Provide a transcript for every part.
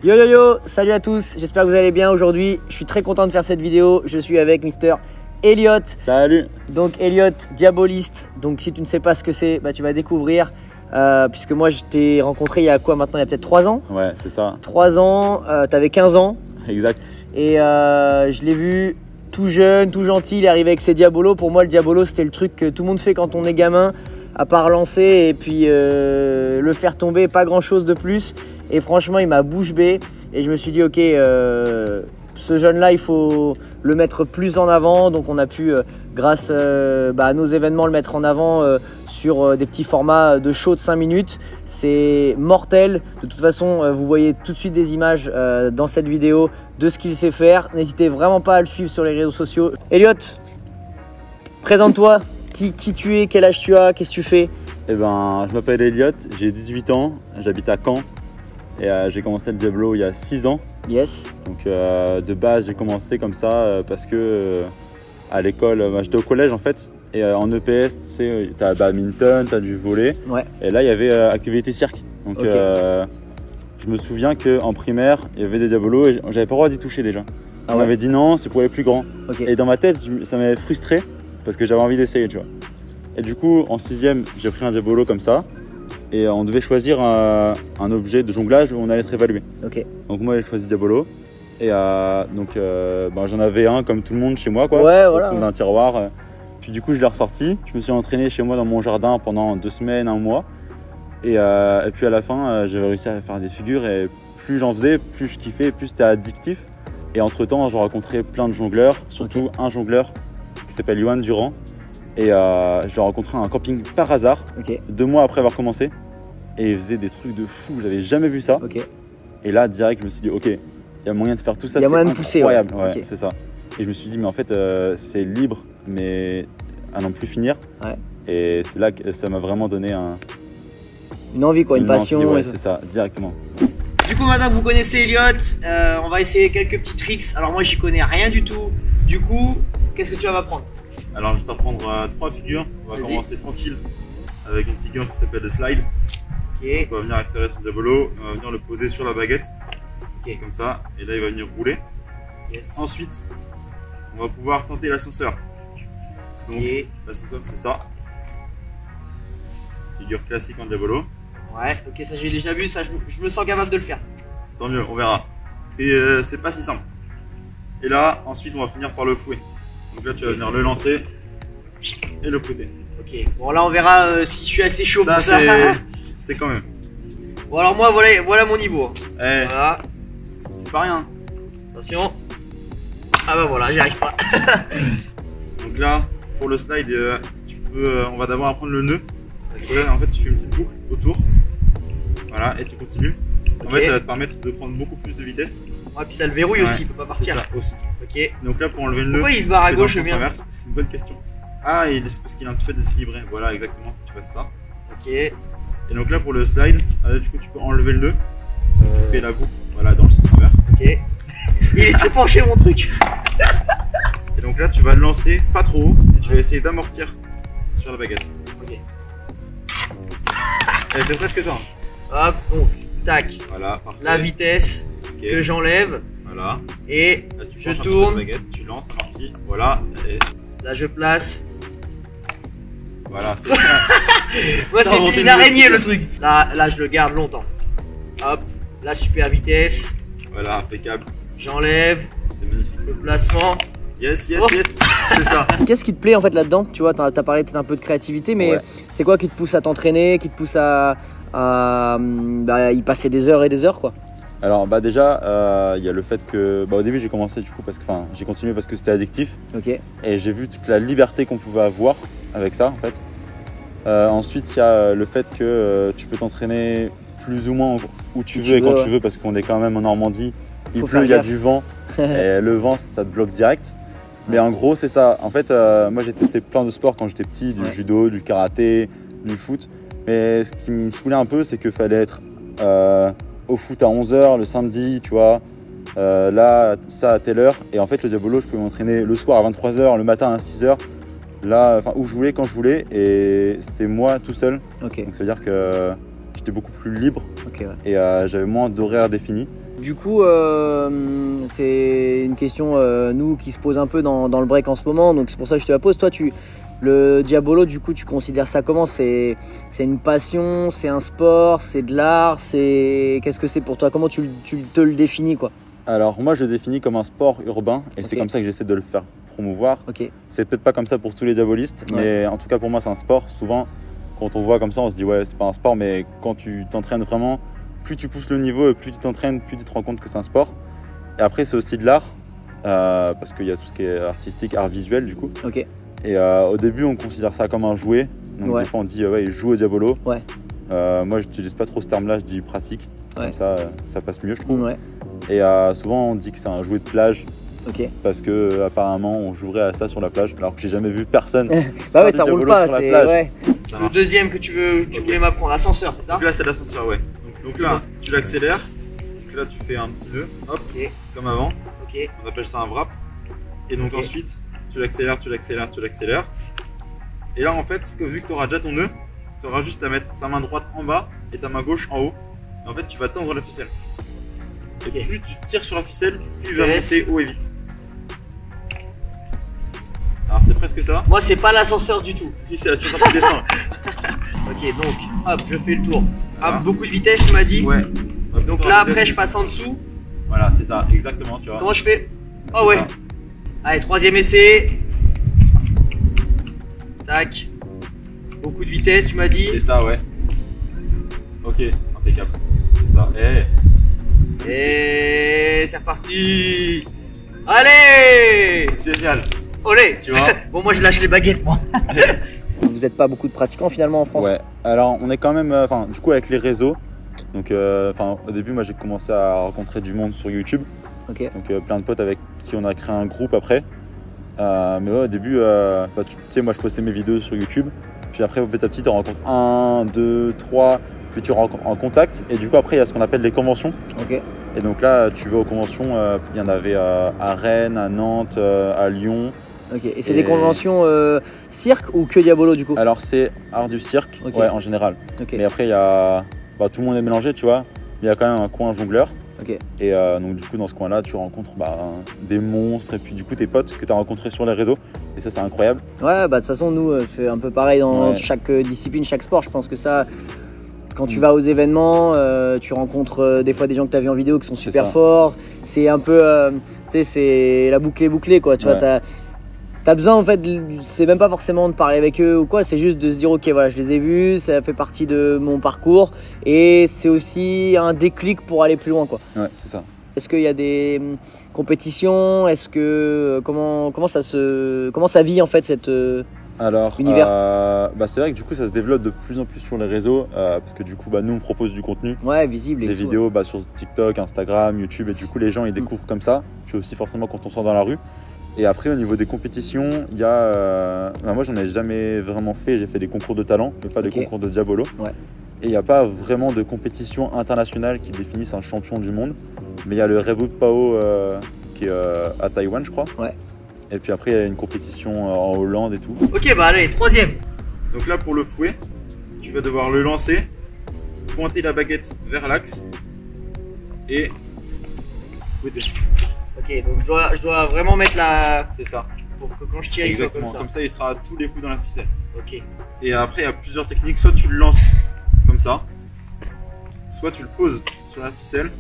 Yo yo yo, salut à tous, j'espère que vous allez bien aujourd'hui. Je suis très content de faire cette vidéo. Je suis avec Mister Elliot. Salut. Donc Elliot, diaboliste. Donc si tu ne sais pas ce que c'est, bah, tu vas découvrir. Puisque moi je t'ai rencontré il y a quoi maintenant? Il y a peut-être 3 ans. Ouais, c'est ça. 3 ans, t'avais 15 ans. Exact. Et je l'ai vu tout jeune, tout gentil, il est arrivé avec ses diabolos. Pour moi le diabolo c'était le truc que tout le monde fait quand on est gamin, à part lancer et puis le faire tomber, pas grand chose de plus. Et franchement il m'a bouche bée et je me suis dit ok, ce jeune là il faut le mettre plus en avant. Donc on a pu grâce à nos événements le mettre en avant sur des petits formats de show de 5 minutes. C'est mortel. De toute façon vous voyez tout de suite des images dans cette vidéo de ce qu'il sait faire. N'hésitez vraiment pas à le suivre sur les réseaux sociaux. Elliot, présente-toi, qui tu es, quel âge tu as, qu'est-ce que tu fais? Eh ben, je m'appelle Elliot, j'ai 18 ans, j'habite à Caen et j'ai commencé le Diablo il y a 6 ans. Yes. Donc de base j'ai commencé comme ça parce que à l'école, j'étais au collège en fait et en EPS tu sais, t'as badminton, t'as du volley. Ouais. Et là il y avait activité cirque. Donc okay. Je me souviens qu'en primaire il y avait des diabolos et j'avais pas le droit d'y toucher déjà. Ah On ouais. m'avait dit non, c'est pour les plus grands. Okay. Et dans ma tête ça m'avait frustré parce que j'avais envie d'essayer, tu vois. Et du coup en 6ème j'ai pris un diabolo comme ça. Et on devait choisir un objet de jonglage où on allait être évalué. Okay. Donc moi j'ai choisi Diabolo. Et j'en avais un comme tout le monde chez moi, quoi, ouais, au voilà, fond d'un tiroir. Puis du coup je l'ai ressorti. Je me suis entraîné chez moi dans mon jardin pendant 2 semaines, 1 mois. Et puis à la fin j'avais réussi à faire des figures. Et plus j'en faisais, plus je kiffais, plus c'était addictif. Et entre temps j'ai rencontré plein de jongleurs, surtout un jongleur qui s'appelle Yoann Durand. Et je l'ai rencontré à un camping par hasard, 2 mois après avoir commencé. Et il faisait des trucs de fou, j'avais jamais vu ça. Et là, direct, je me suis dit, ok, il y a moyen de faire tout ça, c'est incroyable. Ouais, c'est ça. Et je me suis dit, mais en fait, c'est libre, mais à n'en plus finir. Ouais. Et c'est là que ça m'a vraiment donné une envie, quoi, une passion. Envie, ouais, c'est ça, directement. Du coup, maintenant que vous connaissez Elliot, on va essayer quelques petits tricks. Alors moi, j'y connais rien du tout. Du coup, qu'est-ce que tu vas m'apprendre? Alors je vais t'apprendre 3 figures. On va commencer tranquille avec une figure qui s'appelle le slide. Okay. On va venir accélérer son diabolo, on va venir le poser sur la baguette. Comme ça, et là il va venir rouler. Yes. Ensuite, on va pouvoir tenter l'ascenseur. Donc l'ascenseur c'est ça. Figure classique en diabolo. Ouais, ok, ça j'ai déjà vu, ça je me sens capable de le faire. Tant mieux, on verra. C'est pas si simple. Et là, ensuite on va finir par le fouet. Donc là tu vas venir le lancer et le fouetter. Ok, bon là on verra si je suis assez chaud pour ça. C'est quand même. Bon alors moi voilà mon niveau. Voilà. C'est pas rien. Attention. Ah bah voilà, j'y arrive pas. Donc là, pour le slide, si tu peux, on va d'abord apprendre le nœud. Là, en fait tu fais une petite boucle autour. Voilà, et tu continues. En fait ça va te permettre de prendre beaucoup plus de vitesse. Ouais, puis ça le verrouille aussi, il peut pas partir. Ça aussi. Ok. Donc là pour enlever le nœud. Pourquoi il se barre à gauche bien? C'est une bonne question. Ah, c'est parce qu'il est un petit peu déséquilibré. Voilà, exactement. Tu passes ça. Ok. Et donc là pour le slide, du coup tu peux enlever le nœud. Tu fais la boucle, voilà, dans le sens inverse. Ok. Il est tout penché mon truc. Et donc là tu vas le lancer pas trop haut et tu vas essayer d'amortir sur la baguette. Ok. Et c'est presque ça. Hop, donc tac. Voilà, parfait. La vitesse que j'enlève. Voilà. Et là, je tourne. La baguette, tu lances, t'amortis. Voilà. Et là je place. Voilà. Moi c'est une araignée le truc. Là je le garde longtemps. Hop, la super vitesse. Voilà, impeccable. J'enlève. C'est magnifique. Le placement. Yes, yes, yes. C'est ça. Qu'est-ce qui te plaît en fait là-dedans? Tu vois, t'as parlé peut-être un peu de créativité, mais c'est quoi qui te pousse à t'entraîner, qui te pousse à y passer des heures et des heures, quoi? Alors déjà, il y a le fait que au début j'ai commencé du coup parce que j'ai continué parce que c'était addictif. Ok. Et j'ai vu toute la liberté qu'on pouvait avoir avec ça en fait. Ensuite il y a le fait que tu peux t'entraîner plus ou moins où tu veux et quand tu veux parce qu'on est quand même en Normandie. Il pleut, il y a du vent et le vent ça te bloque direct. Mais en gros c'est ça. En fait moi j'ai testé plein de sports quand j'étais petit, du judo, du karaté, du foot. Mais ce qui me saoulait un peu c'est qu'il fallait être au foot à 11 h le samedi, tu vois, là, ça à telle heure. Et en fait, le diabolo, je pouvais m'entraîner le soir à 23 h, le matin à 6 h, là, où je voulais, quand je voulais. Et c'était moi tout seul. Donc, c'est-à-dire que j'étais beaucoup plus libre et j'avais moins d'horaires définis. Du coup, c'est une question nous qui se pose un peu dans le break en ce moment, donc c'est pour ça que je te la pose. Toi, le Diabolo, du coup, tu considères ça comment? C'est une passion, c'est un sport, c'est de l'art, qu'est-ce que c'est pour toi? Comment tu te le définis, quoi? Alors moi, je le définis comme un sport urbain et c'est comme ça que j'essaie de le faire promouvoir. C'est peut-être pas comme ça pour tous les diabolistes, mais en tout cas pour moi, c'est un sport. Souvent, quand on voit comme ça, on se dit ouais, c'est pas un sport, mais quand tu t'entraînes vraiment, plus tu pousses le niveau et plus tu t'entraînes, plus tu te rends compte que c'est un sport. Et après, c'est aussi de l'art parce qu'il y a tout ce qui est artistique, art visuel, du coup. Et au début, on considère ça comme un jouet. Donc des fois, on dit ouais, il joue au Diabolo. Moi, j'utilise pas trop ce terme-là, je dis pratique. Comme ça passe mieux, je trouve. Et souvent, on dit que c'est un jouet de plage. Parce que apparemment, on jouerait à ça sur la plage, alors que j'ai jamais vu personne. Bah ouais, ça roule pas. Sur la plage. Le deuxième que tu voulais m'apprendre, l'ascenseur, c'est ça? Donc là, c'est l'ascenseur, ouais. Donc là, tu l'accélères. Donc là, tu fais un petit nœud, hop, comme avant. On appelle ça un wrap. Et donc ensuite, tu l'accélères, tu l'accélères, tu l'accélères. Et là, en fait, vu que tu auras déjà ton nœud, tu auras juste à mettre ta main droite en bas et ta main gauche en haut. Et en fait, tu vas tendre la ficelle. Et plus tu tires sur la ficelle, plus il va monter haut et vite. Alors, c'est presque ça. Moi, c'est pas l'ascenseur du tout. Oui, c'est l'ascenseur qui descend. Ok, donc, hop, je fais le tour. Hop, beaucoup de vitesse, tu m'as dit. Ouais. Donc là, après, je passe en dessous. Voilà, c'est ça, exactement, tu vois. Comment je fais? Oh ouais. Allez, troisième essai. Tac. Beaucoup de vitesse, tu m'as dit. C'est ça, ouais. Ok, impeccable. C'est ça. Et c'est reparti. Allez. Génial. Olé. Tu vois. Bon, moi, je lâche les baguettes, moi. Vous n'êtes pas beaucoup de pratiquants finalement en France? Ouais, alors on est quand même, du coup avec les réseaux, donc au début moi j'ai commencé à rencontrer du monde sur YouTube, donc plein de potes avec qui on a créé un groupe après, mais ouais, au début, tu sais, moi je postais mes vidéos sur YouTube, puis après petit à petit tu en rencontres 1, 2, 3, puis tu rencontres en contact, et du coup après il y a ce qu'on appelle les conventions. Et donc là tu vas aux conventions, il y en avait à Rennes, à Nantes, à Lyon. Et c'est des conventions cirque ou que Diabolo du coup? Alors c'est art du cirque, ouais, en général. Mais après il y a, tout le monde est mélangé, tu vois. Il y a quand même un coin jongleur. Et donc du coup dans ce coin-là tu rencontres des monstres et puis du coup tes potes que tu as rencontrés sur les réseaux. Et ça c'est incroyable. Ouais, de toute façon nous c'est un peu pareil dans chaque discipline, chaque sport. Je pense que ça, quand tu vas aux événements, tu rencontres des fois des gens que tu as vu en vidéo qui sont super forts. C'est un peu, tu sais, c'est la boucle est bouclée quoi. Tu vois, t'as besoin en fait, c'est même pas forcément de parler avec eux ou quoi, c'est juste de se dire ok voilà je les ai vus, ça fait partie de mon parcours et c'est aussi un déclic pour aller plus loin quoi. Ouais, c'est ça. Est-ce qu'il y a des compétitions? Est-ce que comment ça vit en fait cet univers? C'est vrai que du coup ça se développe de plus en plus sur les réseaux parce que du coup nous on propose du contenu, visible, des vidéos sur TikTok, Instagram, YouTube, et du coup les gens ils découvrent comme ça, puis aussi forcément quand on sort dans la rue. Et après au niveau des compétitions, il y a moi j'en ai jamais vraiment fait, j'ai fait des concours de talent, mais pas des concours de Diabolo. Et il n'y a pas vraiment de compétition internationale qui définisse un champion du monde, mais il y a le Reboot Pao qui est à Taïwan je crois. Et puis après il y a une compétition en Hollande et tout. Ok, allez, troisième. Donc là pour le fouet, tu vas devoir le lancer, pointer la baguette vers l'axe et fouetter. Ok, donc je dois vraiment mettre la... C'est ça. Pour que quand je tire, exactement, comme ça il sera à tous les coups dans la ficelle. Ok. Et après il y a plusieurs techniques, soit tu le lances comme ça, soit tu le poses sur la ficelle,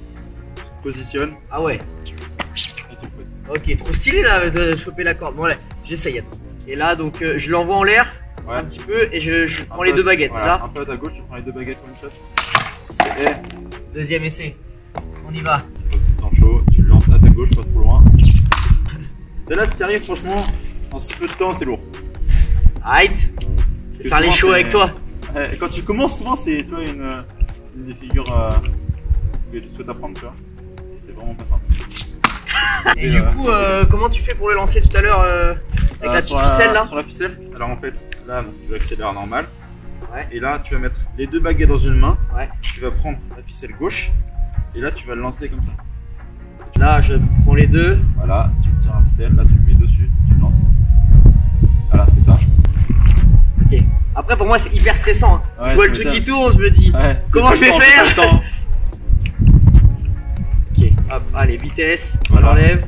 tu te positionnes. Ah ouais. Et tu le fouettes. Ok, trop stylé là de choper la corde. Bon allez, j'essaye. Et là donc je l'envoie en l'air un petit peu et je prends les deux baguettes, c'est ça? Un peu à ta gauche, tu prends les deux baguettes comme ça. Et deuxième essai. On y va. Tu sens chaud, tu le lances à ta gauche, pas trop loin. Celle-là, si tu arrives, franchement, en si peu de temps, c'est lourd. Arrête. C'est faire les shows avec toi. Quand tu commences, souvent, c'est toi une des figures que tu souhaites apprendre, tu vois. Et c'est vraiment pas simple. Et du coup, comment tu fais pour le lancer tout à l'heure avec la petite ficelle là? Sur la ficelle. Alors en fait, là, tu vas accélérer normal. Et là, tu vas mettre les deux baguettes dans une main. Tu vas prendre la ficelle gauche. Et là, tu vas le lancer comme ça. Là, je prends les deux. Voilà, tu tires la ficelle, là, tu le mets dessus, tu le lances. Voilà, c'est ça. Ok. Après, pour moi, c'est hyper stressant. Ouais, je vois le truc qui tourne, je me dis, comment je vais faire? Ok. Hop, allez, vitesse, Voilà. j'enlève.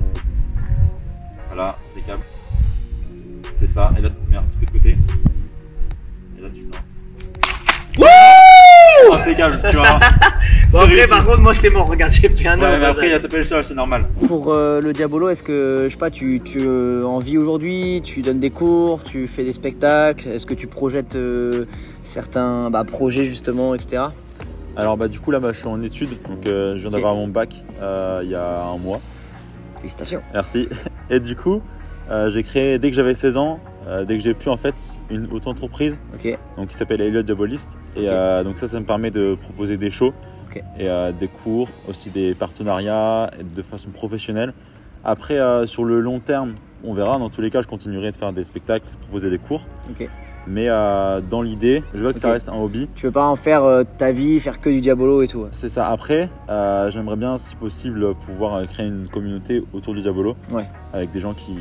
Voilà, impeccable. C'est ça, et là tu te mets un petit peu de côté. Et là tu lances. Wouh! Impeccable, tu vois. Bon, après, par contre, moi c'est mort, regarde, j'ai pris un Ouais, homme. mais après il a tapé le sol, c'est normal. Pour le Diabolo, est-ce que, je sais pas, tu en vis aujourd'hui, tu donnes des cours, tu fais des spectacles, est-ce que tu projettes certains projets justement, etc. Alors du coup là je suis en études, donc je viens d'avoir mon bac il y a un mois. Félicitations. Merci. Et du coup j'ai créé dès que j'avais 16 ans, dès que j'ai pu en fait une auto-entreprise donc qui s'appelle Elliot Diaboliste. Et donc ça me permet de proposer des shows et des cours, aussi des partenariats de façon professionnelle. Après sur le long terme on verra, dans tous les cas je continuerai de faire des spectacles, de proposer des cours. Mais dans l'idée, je veux que ça reste un hobby. Tu veux pas en faire ta vie, faire que du Diabolo et tout. C'est ça. Après, j'aimerais bien, si possible, pouvoir créer une communauté autour du Diabolo. Avec des gens qui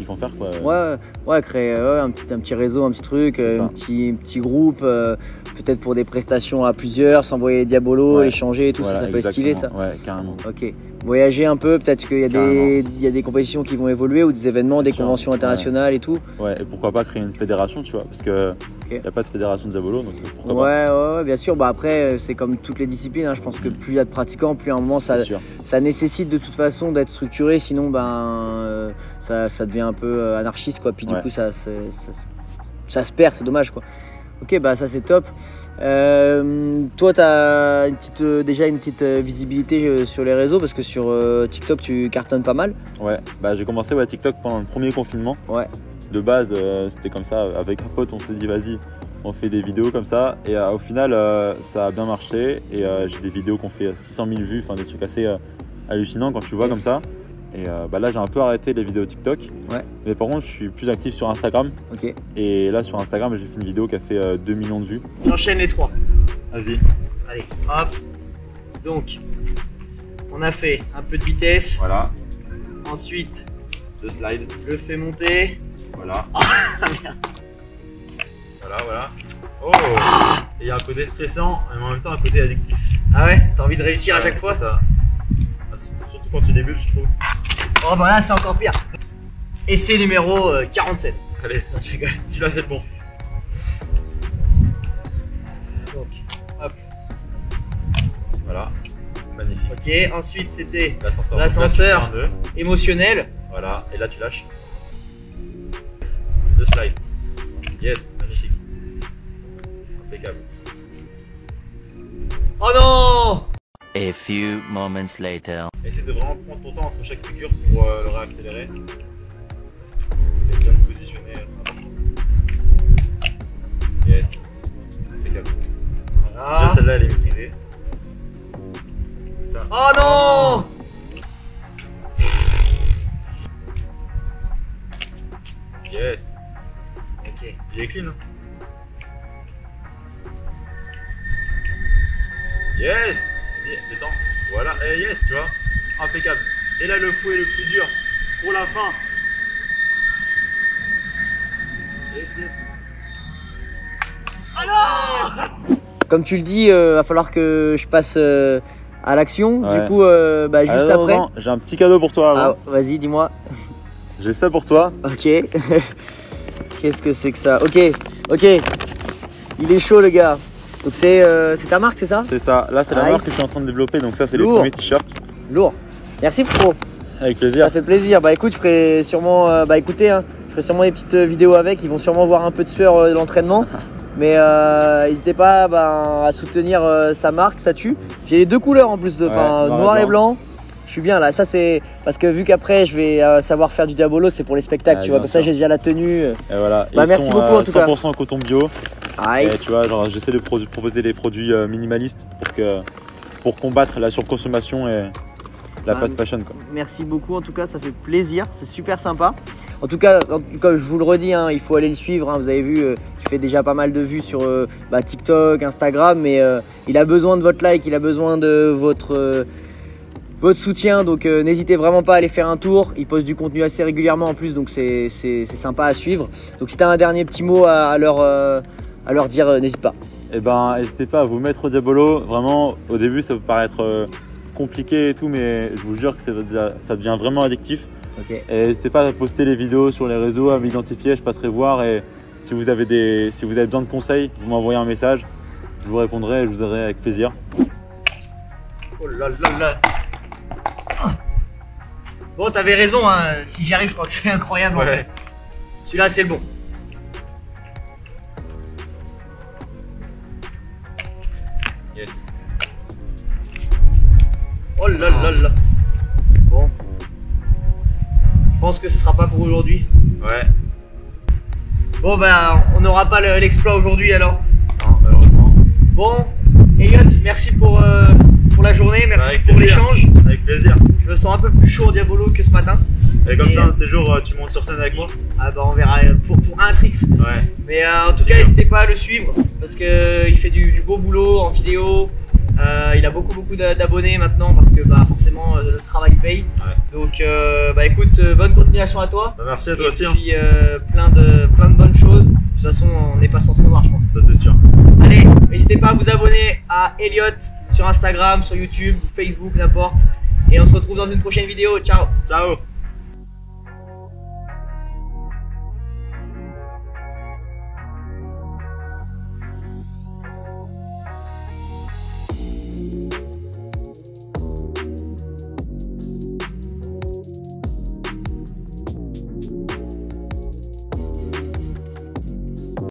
vont faire quoi. Ouais, créer un petit réseau, un petit truc, un petit groupe, peut-être pour des prestations à plusieurs, s'envoyer les Diabolos, échanger et tout, ça peut être stylé ça. Ouais, carrément. Ok. Voyager un peu, peut-être qu'il y a des compétitions qui vont évoluer ou des événements, des conventions internationales et tout. Ouais, et pourquoi pas créer une fédération, tu vois, parce que il n'y a pas de fédération de Diabolo, donc pourquoi pas. Ouais, bien sûr. Après, c'est comme toutes les disciplines, hein. Je pense que plus il y a de pratiquants, plus à un moment ça nécessite de toute façon d'être structuré, sinon ça devient un peu anarchiste, quoi. Puis du coup ça se perd, c'est dommage, quoi. Ok, ça c'est top. Toi, tu as déjà une petite visibilité sur les réseaux parce que sur TikTok, tu cartonnes pas mal. Ouais, j'ai commencé TikTok pendant le premier confinement. Ouais. De base, c'était comme ça. Avec un pote, on s'est dit, vas-y, on fait des vidéos comme ça. Et au final, ça a bien marché. Et j'ai des vidéos qui ont fait 600 000 vues, enfin des trucs assez hallucinants quand tu vois comme ça. Et là, j'ai un peu arrêté les vidéos TikTok. Ouais. Mais par contre, je suis plus actif sur Instagram. Ok. Et là, sur Instagram, j'ai fait une vidéo qui a fait 2 millions de vues. J'enchaîne les trois. Vas-y. Allez, hop. Donc, on a fait un peu de vitesse. Voilà. Ensuite, deux slides. Je le fais monter. Voilà. Merde. Voilà. Oh. Et il y a un côté stressant, mais en même temps un côté addictif. Ah ouais? T'as envie de réussir à chaque fois? C'est ça. Surtout quand tu débutes, je trouve. Oh là c'est encore pire. Essai numéro 47. Allez, celui-là c'est bon. Donc, hop. Voilà, magnifique. Ok, ensuite c'était l'ascenseur émotionnel. Voilà, et là tu lâches. Deux slides. Yes, magnifique. Impeccable. Oh non! A few moments later. Essaye de vraiment prendre ton temps entre chaque figure pour le réaccélérer. Et bien te positionner, c'est important. Yes. Impeccable. Voilà. Là, celle-là elle est maîtrisée. Là. Oh non! Yes. Ok. Il est clean. Hein. Yes. Vas-y, détends. Voilà, et yes, tu vois. Impeccable. Et là, le fouet le plus dur pour la fin. Yes. Alors! Comme tu le dis, va falloir que je passe à l'action. Du coup, juste après. Non, j'ai un petit cadeau pour toi. Ah, vas-y, dis-moi. J'ai ça pour toi. Ok. Qu'est-ce que c'est que ça? Ok. Il est chaud, le gars. Donc c'est ta marque, c'est ça? C'est ça. Là, c'est la marque que je suis en train de développer. Donc ça, c'est les premiers t-shirts. Lourd. Merci, frérot. Avec plaisir. Ça fait plaisir. Écoute, je ferai sûrement, écoutez, hein, je ferai sûrement des petites vidéos avec. Ils vont sûrement voir un peu de sueur de l'entraînement. Mais n'hésitez pas à soutenir sa marque, ça tue. J'ai les deux couleurs en plus, noir et blanc. Je suis bien là, ça c'est parce que vu qu'après je vais savoir faire du Diabolo, c'est pour les spectacles, tu vois, comme ça j'ai déjà la tenue. Et voilà. Merci beaucoup en tout cas. 100% coton bio. Et tu vois, genre j'essaie de proposer des produits minimalistes pour combattre la surconsommation et la fast fashion, quoi. Merci beaucoup en tout cas, ça fait plaisir, c'est super sympa. En tout cas, comme je vous le redis, hein, il faut aller le suivre. Hein, vous avez vu, il fait déjà pas mal de vues sur TikTok, Instagram, mais il a besoin de votre like, il a besoin de votre soutien, donc n'hésitez vraiment pas à aller faire un tour. Il poste du contenu assez régulièrement en plus, donc c'est sympa à suivre. Donc si tu as un dernier petit mot à leur dire, n'hésite pas. N'hésitez pas à vous mettre au Diabolo. Vraiment, au début ça peut paraître compliqué et tout, mais je vous jure que ça devient vraiment addictif. Ok. Et n'hésitez pas à poster les vidéos sur les réseaux, à m'identifier, je passerai voir. Et si vous avez besoin de conseils, vous m'envoyez un message, je vous répondrai et je vous aiderai avec plaisir. Oh là là là. Bon, t'avais raison, hein. Si j'y arrive, je crois que c'est incroyable. Ouais. En fait. Celui-là, c'est le bon. Yes. Oh là là là. Bon. Je pense que ce sera pas pour aujourd'hui. Ouais. Bon, ben, on n'aura pas l'exploit aujourd'hui alors. Non, malheureusement. Bon, Elliot, merci pour la journée, merci Avec pour plaisir. l'échange. Avec plaisir. Je me sens un peu plus chaud au Diabolo que ce matin. Et comme ça, un séjour, tu montes sur scène avec moi? Ah bah on verra pour un tricks. Ouais. Mais en tout cas, n'hésitez pas à le suivre parce qu'il fait du beau boulot en vidéo. Il a beaucoup d'abonnés maintenant parce que bah, forcément le travail paye. Ouais. Donc bah écoute, bonne continuation à toi. Bah, merci à toi aussi. Et puis plein de bonnes choses. De toute façon, on n'est pas sans se revoir, je pense. Ça, c'est sûr. Allez, n'hésitez pas à vous abonner à Elliot sur Instagram, sur YouTube, Facebook, n'importe. Et on se retrouve dans une prochaine vidéo. Ciao. Ciao.